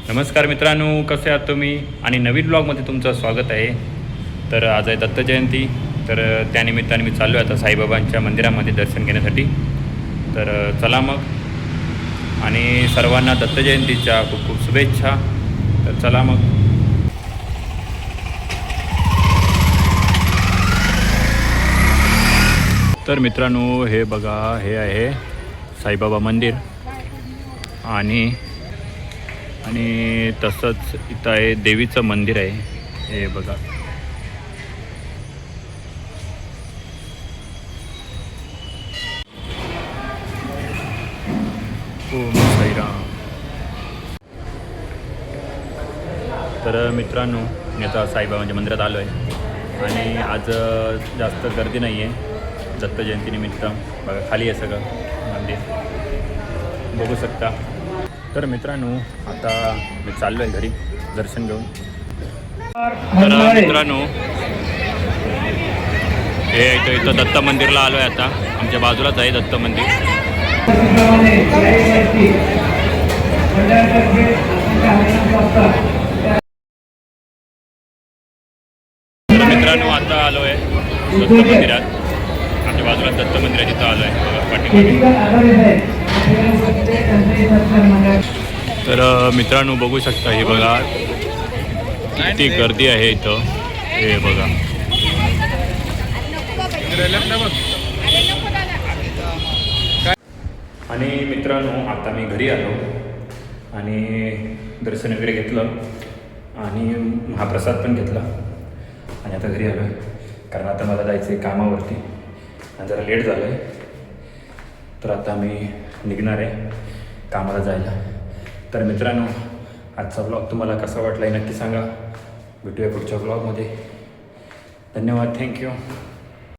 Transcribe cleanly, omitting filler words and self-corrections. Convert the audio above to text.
नमस्कार मित्रांनो, कसे आहात तुम्ही? आणि नवीन ब्लॉगमध्ये तुमचं स्वागत आहे. तर आज आहे दत्त जयंती, तर त्यानिमित्ताने मी चाललो आहे आता साईबाबांच्या मंदिरामध्ये दर्शन घेण्यासाठी. तर चला मग, आणि सर्वांना दत्त जयंतीच्या खूप खूप शुभेच्छा. तर चला मग. तर मित्रांनो, हे बघा, हे आहे साईबाबा मंदिर. आणि तसंच इथं आहे देवीचं मंदिर आहे. हे बघा. ओम साईराम. तर मित्रांनो, मी आता साईबाबांच्या मंदिरात आलो आहे आणि आज जास्त गर्दी नाही आहे दत्त जयंतीनिमित्त. बघा, खाली आहे सगळं मंदिर, बघू शकता. तर मित्रांनो, आता मी चाललो आहे घरी दर्शन घेऊन. तर मित्रांनो, हे इथं दत्त मंदिरला आलो आहे. आता आमच्या बाजूलाच आहे दत्त मंदिर. तर मित्रांनो, आता आलो आहे दत्त मंदिरात. आमच्या बाजूला दत्त मंदिर आहे, तिथं आलो आहे. बघा पाठीमागे. तर मित्रांनो, बघू शकता, हे बघा किती गर्दी आहे इथं. हे बघा. आणि मित्रांनो, आता मी घरी आलो आणि दर्शन वगैरे घेतलं आणि महाप्रसाद पण घेतला आणि आता घरी आलो आहे, कारण आता मला जायचं आहे कामावरती आणि जरा लेट झालं आहे. तर आता मी निघणार आहे कामाला जायला. तर मित्रांनो, आजचा ब्लॉग तुम्हाला कसा वाटला आहे नक्की सांगा. भेटूया पुढच्या ब्लॉगमध्ये. धन्यवाद. थँक्यू.